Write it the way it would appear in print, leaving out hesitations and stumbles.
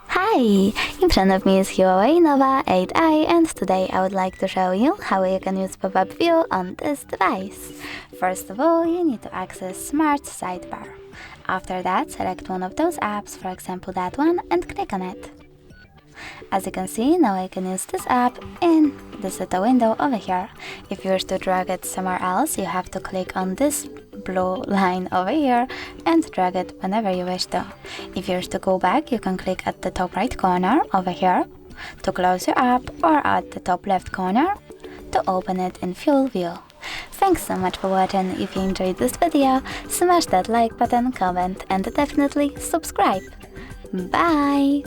Hi! In front of me is HUAWEI Nova 8i, and today I would like to show you how you can use pop-up view on this device. First of all, you need to access Smart Sidebar. After that, select one of those apps, for example that one, and click on it. As you can see, now I can use this app in this little window over here. If you wish to drag it somewhere else, you have to click on this blue line over here and drag it whenever you wish to. If you wish to go back, you can click at the top right corner over here to close your app, or at the top left corner to open it in full view. Thanks so much for watching. If you enjoyed this video, smash that like button, comment, and definitely subscribe. Bye!